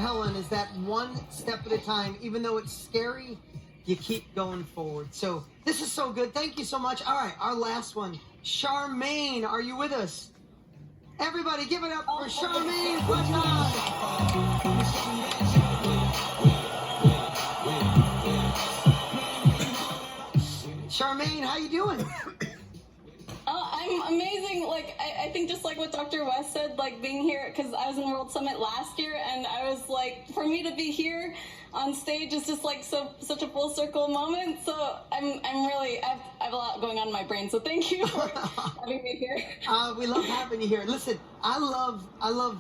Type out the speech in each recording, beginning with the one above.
Helen is that one step at a time, even though it's scary, you keep going forward. So this is so good. Thank you so much. All right, our last one. Charmaine, are you with us? Everybody give it up for Charmaine. Good job. Charmaine, how you doing? I'm amazing. Like, I think just like what Dr. West said, like being here, because I was in World Summit last year, and I was like, for me to be here on stage is just like such a full circle moment. So I'm really, I have a lot going on in my brain. So thank you for having me here. We love having you here. Listen, I love.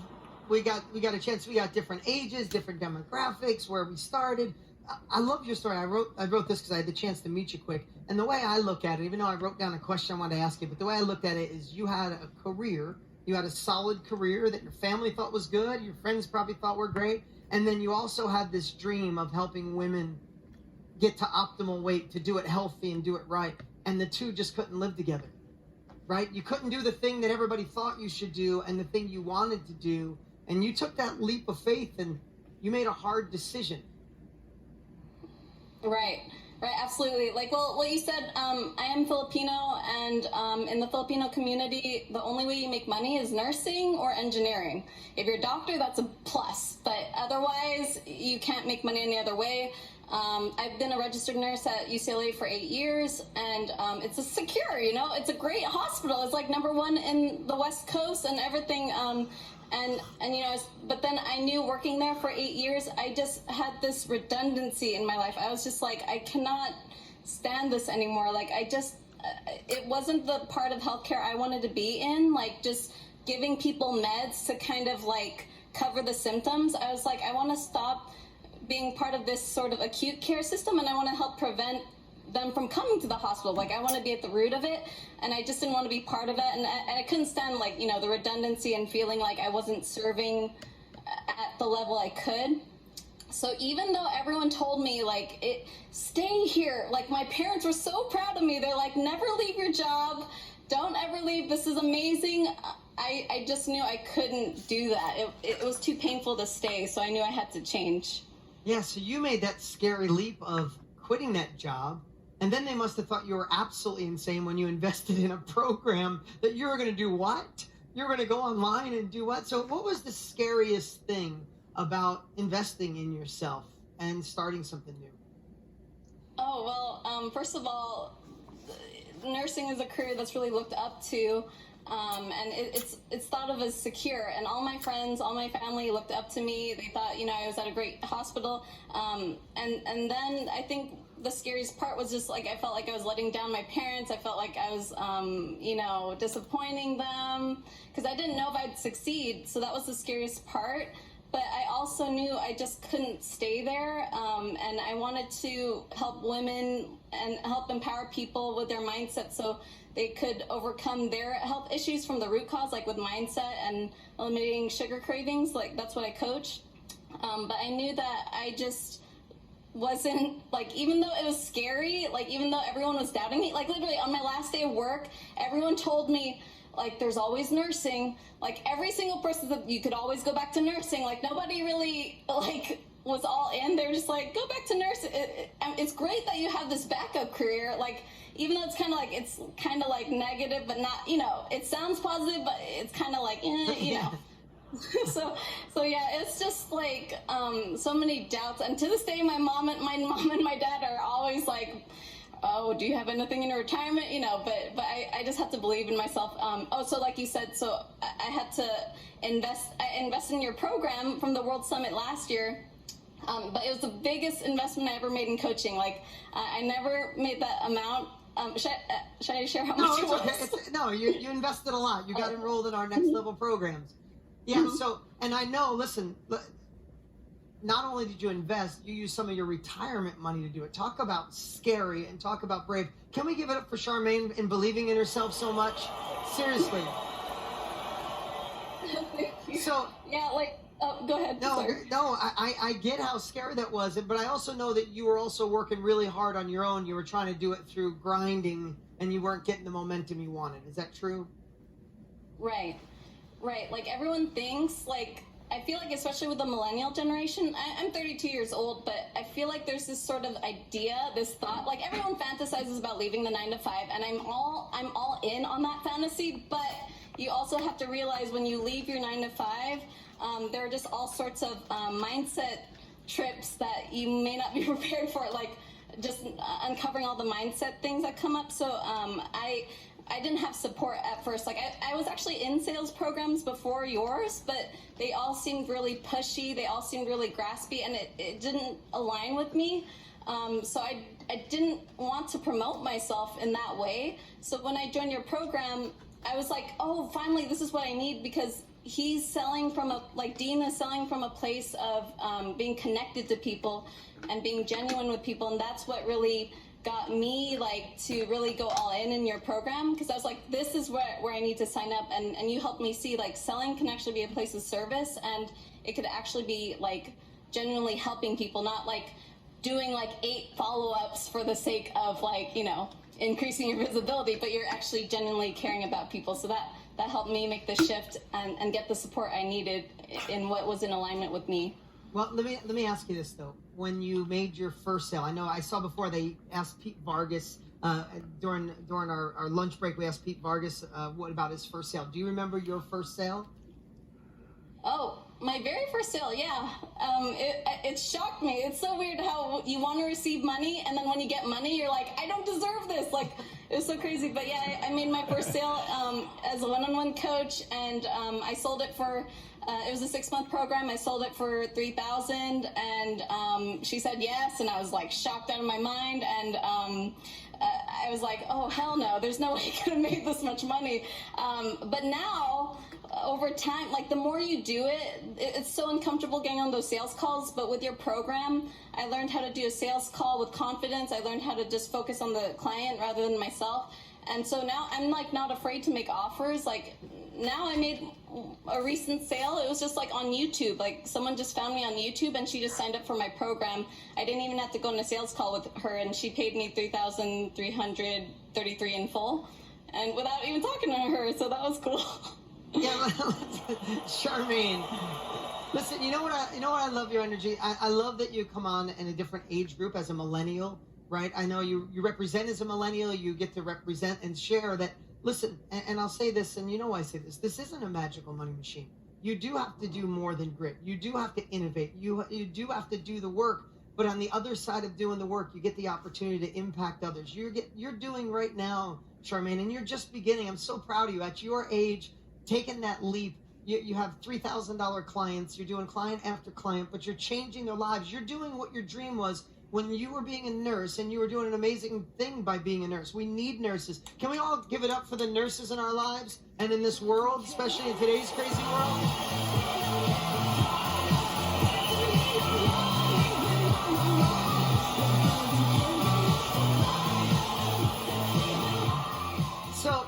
We got a chance. We got different ages, different demographics, where we started. I love your story. I wrote this because I had the chance to meet you quick. And the way I look at it, even though I wrote down a question I wanted to ask you, but the way I looked at it is you had a career, you had a solid career that your family thought was good, your friends probably thought were great, and then you also had this dream of helping women get to optimal weight, to do it healthy and do it right. And the two just couldn't live together, right? You couldn't do the thing that everybody thought you should do and the thing you wanted to do. And you took that leap of faith and you made a hard decision. Right, absolutely. Like, well, what you said, I am Filipino, and in the Filipino community, the only way you make money is nursing or engineering. If you're a doctor, that's a plus, but otherwise, you can't make money any other way. I've been a registered nurse at UCLA for 8 years, and it's a secure, it's a great hospital. It's like #1 in the West Coast and everything. And but then I knew working there for 8 years, I just had this redundancy in my life. I was just like, I cannot stand this anymore. Like, it wasn't the part of healthcare I wanted to be in, like just giving people meds to kind of like cover the symptoms. I was like, I want to stop being part of this sort of acute care system, and I want to help prevent them from coming to the hospital. Like, I want to be at the root of it, and I just didn't want to be part of it, and I couldn't stand like the redundancy and feeling like I wasn't serving at the level I could. So even though everyone told me like, stay here, like my parents were so proud of me, they're like, never leave your job, don't ever leave, this is amazing. I just knew I couldn't do that. It was too painful to stay, so I knew I had to change. Yeah, so you made that scary leap of quitting that job. And then they must have thought you were absolutely insane when you invested in a program that you were going to do what? You were going to go online and do what? So what was the scariest thing about investing in yourself and starting something new? Oh, well, first of all, nursing is a career that's really looked up to. And it's thought of as secure, and all my friends, all my family looked up to me. They thought, I was at a great hospital. And then I think the scariest part was just like, I felt like I was letting down my parents. I felt like I was, disappointing them because I didn't know if I'd succeed. So that was the scariest part. But I also knew I just couldn't stay there. And I wanted to help women and help empower people with their mindset so they could overcome their health issues from the root cause, like with mindset and eliminating sugar cravings. Like, that's what I coach. But I knew that I just wasn't, like, even though it was scary, like, even though everyone was doubting me, like, literally on my last day of work, everyone told me, like, there's always nursing. Like, every single person said you could always go back to nursing. Like, nobody really, like, was all in. They were just like, go back to nursing. It's great that you have this backup career. Like, even though it's kind of like negative, but not, it sounds positive, but it's kind of like, So yeah, it's just like so many doubts, and to this day, my mom and my dad are always like, "Oh, do you have anything in retirement?" But I just have to believe in myself. So like you said, so I had to invest in your program from the World Summit last year. But it was the biggest investment I ever made in coaching. Like, I never made that amount. Should I share how much it was? Okay. No, you invested a lot. You got enrolled in our next level programs. Yeah, so, and I know, listen, not only did you invest, you used some of your retirement money to do it. Talk about scary and talk about brave. Can we give it up for Charmaine in believing in herself so much? Seriously. So, yeah, like, go ahead. No, I get how scary that was, but I also know that you were also working really hard on your own. You were trying to do it through grinding, and you weren't getting the momentum you wanted. Is that true? Right. Like, everyone thinks, like, I feel like, especially with the millennial generation, I'm 32 years old, but I feel like there's this sort of idea, this thought, like everyone fantasizes about leaving the 9 to 5, and I'm all in on that fantasy, but you also have to realize when you leave your 9 to 5, there are just all sorts of mindset trips that you may not be prepared for, like just uncovering all the mindset things that come up. So I didn't have support at first. Like I was actually in sales programs before yours, but they all seemed really pushy. They all seemed really graspy, and it didn't align with me. So I didn't want to promote myself in that way. So when I joined your program, I was like, oh, finally, this is what I need, because he's selling from Dean is selling from a place of being connected to people and being genuine with people. And that's what really got me to really go all in your program, because I was like, this is where I need to sign up. And you helped me see selling can actually be a place of service, and it could actually be genuinely helping people, not doing 8 follow-ups for the sake of increasing your visibility, but you're actually genuinely caring about people. So that helped me make the shift and get the support I needed in what was in alignment with me. Well, let me ask you this though. When you made your first sale, I know I saw before they asked Pete Vargas during our lunch break. We asked Pete Vargas what about his first sale. Do you remember your first sale? Oh, my very first sale, yeah. It shocked me. It's so weird how you want to receive money, and then when you get money, you're like, I don't deserve this. It was so crazy. But yeah, I made my first sale as a one-on-one coach, and I sold it for. It was a 6-month program. I sold it for $3,000, and she said yes, and I was shocked out of my mind, and I was like, oh hell no, there's no way I could have made this much money. But now, over time, the more you do it, it's so uncomfortable getting on those sales calls. But with your program, I learned how to do a sales call with confidence. I learned how to just focus on the client rather than myself. And so now I'm not afraid to make offers. Now I made a recent sale. It was just on YouTube. Someone just found me on YouTube, and she just signed up for my program. I didn't even have to go on a sales call with her, and she paid me $3,333 in full, and without even talking to her. So that was cool. Yeah, Charmaine. Listen, you know what I love your energy. I love that you come on in a different age group as a millennial, right? I know you represent as a millennial. You get to represent and share that. Listen, and I'll say this, and you know why I say this. This isn't a magical money machine. You do have to do more than grit. You do have to innovate. You do have to do the work. But on the other side of doing the work, you get the opportunity to impact others. You're doing right now, Charmaine, and you're just beginning. I'm so proud of you. At your age, taking that leap. You have $3,000 clients. You're doing client after client, but you're changing their lives. You're doing what your dream was when you were being a nurse, and you were doing an amazing thing by being a nurse. We need nurses. Can we all give it up for the nurses in our lives and in this world, especially in today's crazy world? So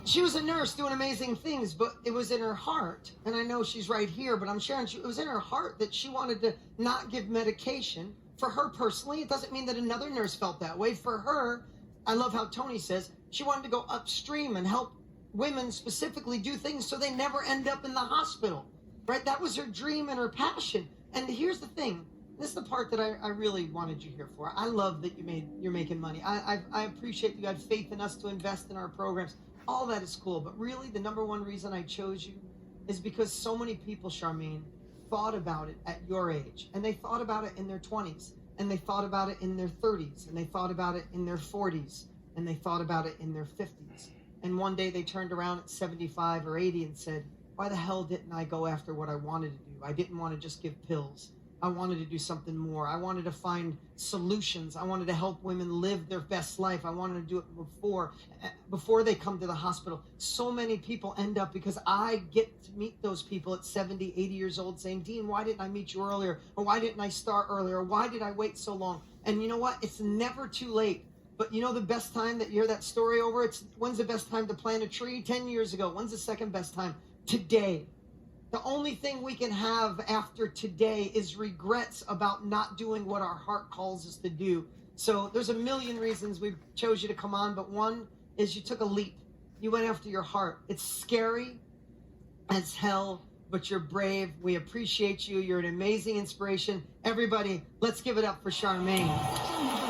she was a nurse doing amazing things, but it was in her heart, and I know she's right here, but I'm sharing, it was in her heart that she wanted to not give medication. For her personally, it doesn't mean that another nurse felt that way. For her, I love how Tony says, she wanted to go upstream and help women specifically do things so they never end up in the hospital, right? That was her dream and her passion. And here's the thing. This is the part that I really wanted you here for. I love that you're making money. I appreciate you had faith in us to invest in our programs. All that is cool. But really, the number one reason I chose you is because so many people, Charmaine, thought about it at your age, and they thought about it in their 20s, and they thought about it in their 30s, and they thought about it in their 40s, and they thought about it in their 50s. And one day they turned around at 75 or 80 and said, why the hell didn't I go after what I wanted to do? I didn't want to just give pills. I wanted to do something more. I wanted to find solutions. I wanted to help women live their best life. I wanted to do it before they come to the hospital. So many people end up, because I get to meet those people at 70, 80 years old saying, Dean, why didn't I meet you earlier? Or why didn't I start earlier? Or why did I wait so long? And you know what? It's never too late. But you know the best time that you hear that story over? When's the best time to plant a tree? 10 years ago. When's the second best time? Today. The only thing we can have after today is regrets about not doing what our heart calls us to do. So there's a million reasons we chose you to come on, but one is you took a leap. You went after your heart. It's scary as hell, but you're brave. We appreciate you. You're an amazing inspiration. Everybody, let's give it up for Charmaine.